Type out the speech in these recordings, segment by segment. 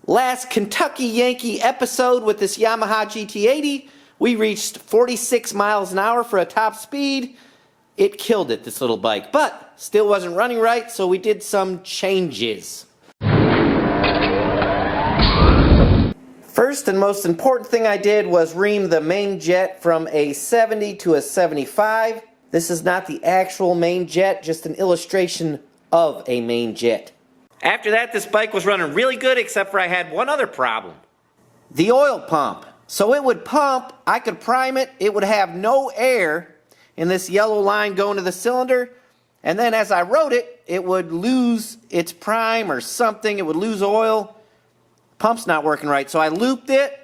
Last Kentucky Yankee episode with this Yamaha GT80, we reached 46 miles an hour for a top speed. It killed it, this little bike, but still wasn't running right, so we did some changes. First and most important thing I did was ream the main jet from a 70 to a 75. This is not the actual main jet, just an illustration of a main jet. After that, this bike was running really good, except for I had one other problem. The oil pump. So it would pump, I could prime it, it would have no air in this yellow line going to the cylinder, and then as I rode it, it would lose its prime or something, it would lose oil. Pump's not working right, so I looped it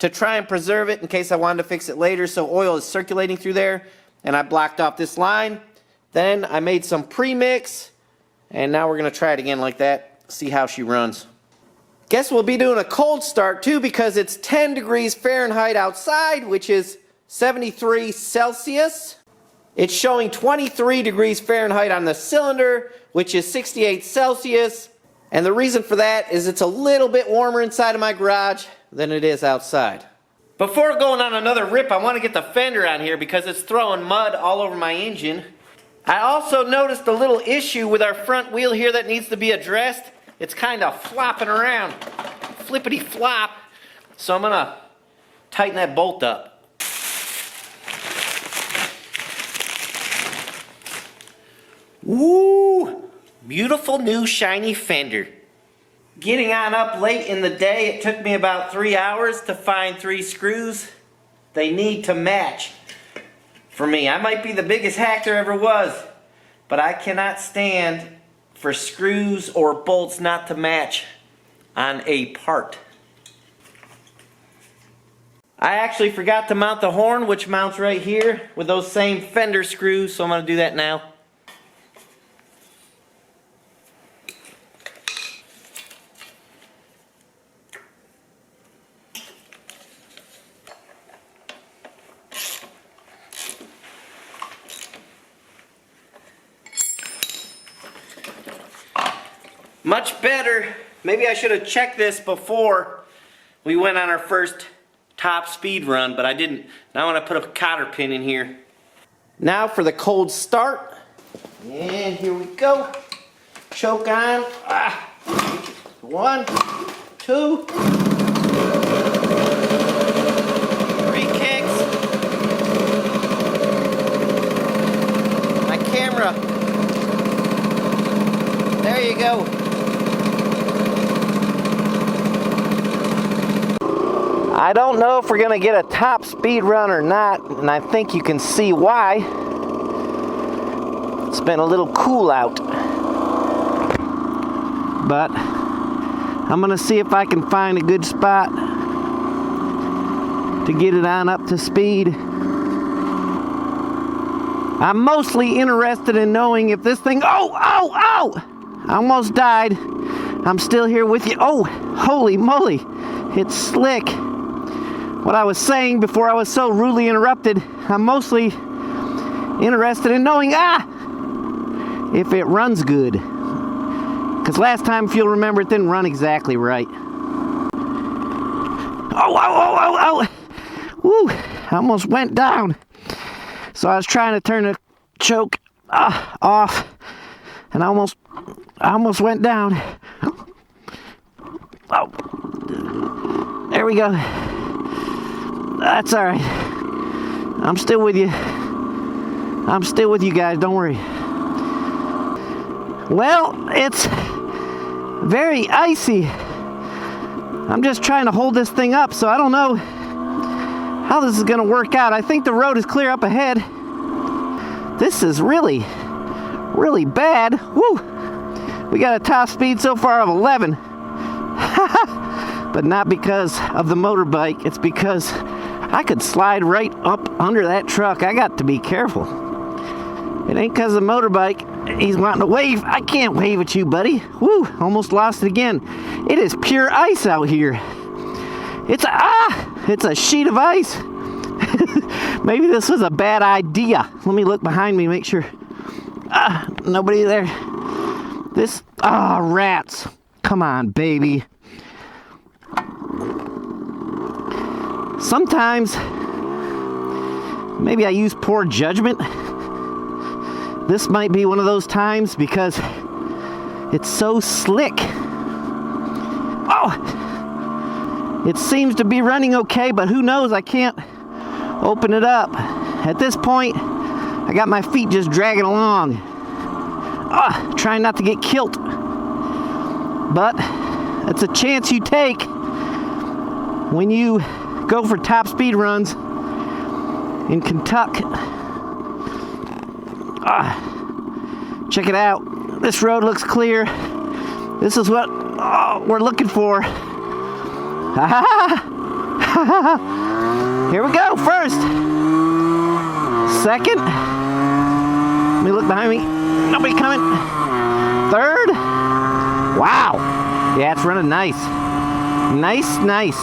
to try and preserve it in case I wanted to fix it later, so oil is circulating through there, and I blocked off this line. Then I made some premix, and now we're going to try it again like that, see how she runs. Guess we'll be doing a cold start too because it's 10 degrees Fahrenheit outside, which is 73 Celsius. It's showing 23 degrees Fahrenheit on the cylinder, which is 68 Celsius. And the reason for that is it's a little bit warmer inside of my garage than it is outside. Before going on another rip, I want to get the fender on here because it's throwing mud all over my engine. I also noticed a little issue with our front wheel here that needs to be addressed. It's kind of flopping around, flippity flop. So I'm gonna tighten that bolt up. Woo! Beautiful new shiny fender. Getting on up late in the day, it took me about 3 hours to find 3 screws. They need to match. For me, I might be the biggest hack there ever was, but I cannot stand for screws or bolts not to match on a part. I actually forgot to mount the horn, which mounts right here with those same fender screws, so I'm going to do that now. Much better. Maybe I should have checked this before we went on our first top speed run, but I didn't. Now I'm going to put a cotter pin in here. Now for the cold start. And here we go. Choke on. 1, 2. 3 kicks. My camera. There you go. I don't know if we're going to get a top speed run or not, and I think you can see why. It's been a little cool out. But I'm going to see if I can find a good spot to get it on up to speed. I'm mostly interested in knowing if this thing... Oh! I almost died. I'm still here with you. Oh, holy moly. It's slick. What I was saying before I was so rudely interrupted, I'm mostly interested in knowing, if it runs good. Because last time, if you'll remember, it didn't run exactly right. Oh. Woo, I almost went down. So I was trying to turn the choke off, and I almost went down. Oh, there we go. That's all right. I'm still with you. I'm still with you guys, don't worry. Well, it's very icy. I'm just trying to hold this thing up, so I don't know how this is going to work out. I think the road is clear up ahead. This is really, really bad. Woo! We got a top speed so far of 11. But not because of the motorbike. It's because I could slide right up under that truck. I got to be careful. It ain't because of the motorbike. He's wanting to wave. I can't wave at you, buddy. Woo, almost lost it again. It is pure ice out here. It's a sheet of ice. Maybe this was a bad idea. Let me look behind me, make sure. Nobody there. Rats. Come on, baby. Sometimes, maybe I use poor judgment. This might be one of those times because it's so slick. Oh! It seems to be running okay, but who knows? I can't open it up. At this point, I got my feet just dragging along. Trying not to get killed. But it's a chance you take when you go for top speed runs in Kentucky. Check it out. This road looks clear. This is what we're looking for. Here we go. First. Second. Let me look behind me. Nobody coming. Third. Wow. Yeah, it's running nice. Nice.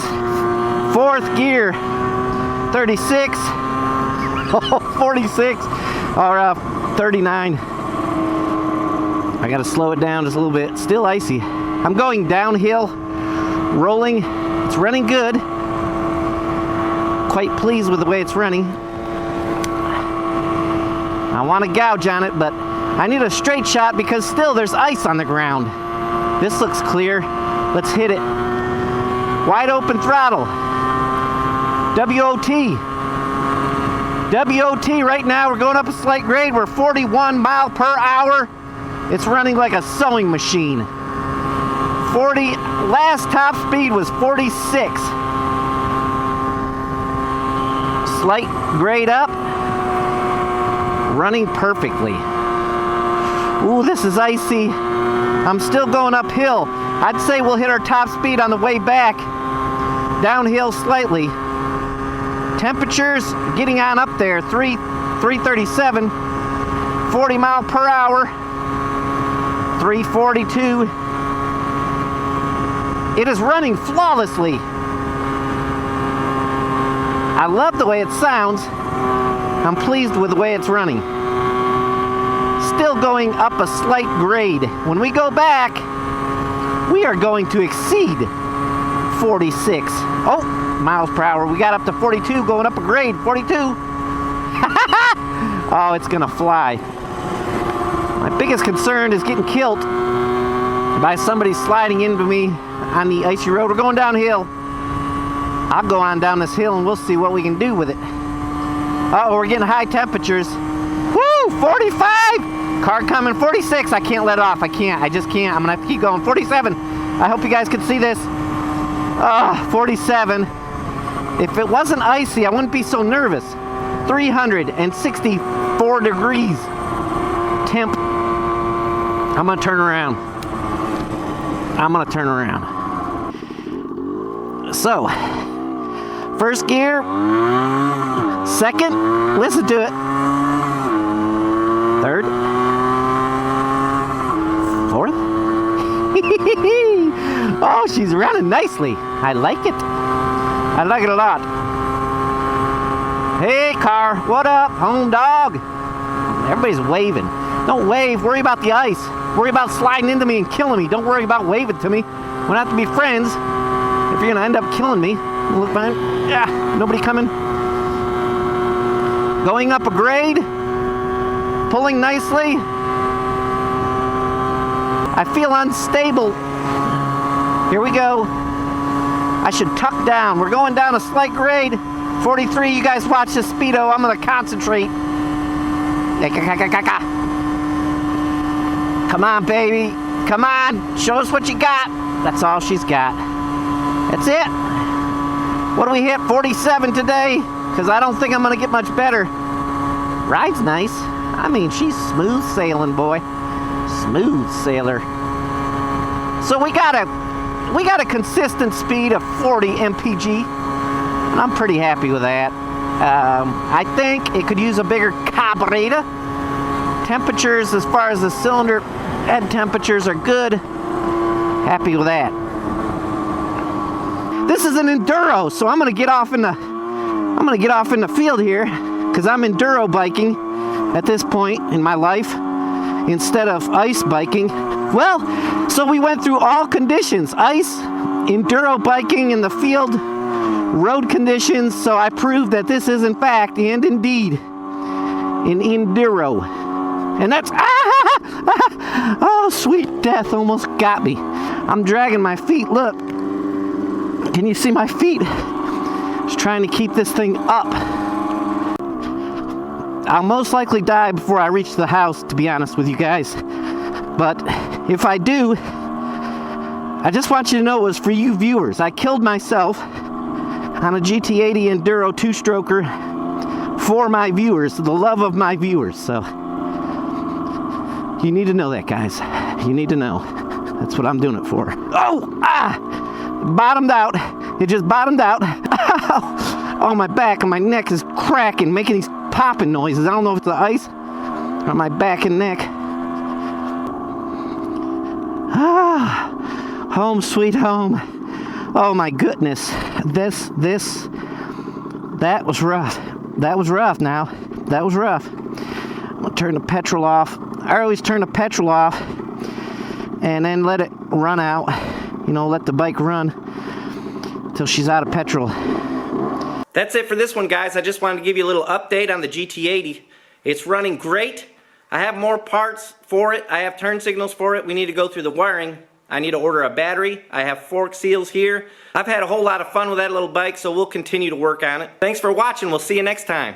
Fourth gear. 36. 46. Or 39. I gotta slow it down just a little bit. Still icy. I'm going downhill, rolling. It's running good. Quite pleased with the way it's running. I want to gouge on it, but I need a straight shot because still there's ice on the ground. This looks clear. Let's hit it. Wide open throttle. WOT. WOT right now, we're going up a slight grade. We're 41 mile per hour. It's running like a sewing machine. Last top speed was 46. Slight grade up. Running perfectly. Ooh, this is icy. I'm still going uphill. I'd say we'll hit our top speed on the way back. Downhill slightly. Temperatures getting on up there. 337. 40 mile per hour. 342. It is running flawlessly. I love the way it sounds. I'm pleased with the way it's running. Still going up a slight grade. When we go back, we are going to exceed 46. Oh, miles per hour. We got up to 42, going up a grade. 42. Oh, it's gonna fly. My biggest concern is getting killed by somebody sliding into me on the icy road. We're going downhill. I'll go on down this hill and we'll see what we can do with it. Uh-oh, we're getting high temperatures. Woo, 45! Car coming, 46. I can't let off. I just can't. I'm gonna have to keep going. 47. I hope you guys can see this. 47. If it wasn't icy, I wouldn't be so nervous. 364 degrees temp. I'm gonna turn around. So, first gear, second, listen to it. Third, fourth. Oh, she's running nicely. I like it. I like it a lot. Hey, car, what up, home dog? Everybody's waving. Don't wave, worry about the ice. Worry about sliding into me and killing me. Don't worry about waving to me. We don't have to be friends if you're gonna end up killing me. Look behind. Yeah, nobody coming. Going up a grade. Pulling nicely. I feel unstable. Here we go. I should tuck down. We're going down a slight grade. 43, you guys watch this speedo. I'm gonna concentrate. Come on, baby. Come on. Show us what you got. That's all she's got. That's it. What do we hit? 47 today? Because I don't think I'm going to get much better. Ride's nice. I mean, she's smooth sailing, boy. Smooth sailor. So we got a consistent speed of 40 mpg. And I'm pretty happy with that. I think it could use a bigger carburetor. Temperatures, as far as the cylinder head temperatures, are good. Happy with that. This is an enduro, so I'm gonna get off in the field here because I'm enduro biking at this point in my life instead of ice biking. Well, so we went through all conditions: ice, enduro biking in the field, road conditions, so I proved that this is in fact and indeed an enduro. And that's, oh, sweet death almost got me. I'm dragging my feet, look. Can you see my feet? Just trying to keep this thing up. I'll most likely die before I reach the house, to be honest with you guys. But if I do, I just want you to know it was for you viewers. I killed myself on a GT80 Enduro 2-stroker for my viewers, the love of my viewers. So you need to know that, guys. You need to know. That's what I'm doing it for. Oh, bottomed out. It just bottomed out. Oh, my back and my neck is cracking, making these popping noises. I don't know if it's the ice on my back and neck. Home sweet home. Oh my goodness. That was rough. That was rough now. That was rough. I'm gonna turn the petrol off. I always turn the petrol off and then let it run out. You know, let the bike run till she's out of petrol. That's it for this one, guys. I just wanted to give you a little update on the GT80. It's running great. I have more parts for it. I have turn signals for it. We need to go through the wiring. I need to order a battery. I have fork seals here. I've had a whole lot of fun with that little bike, so we'll continue to work on it. Thanks for watching. We'll see you next time.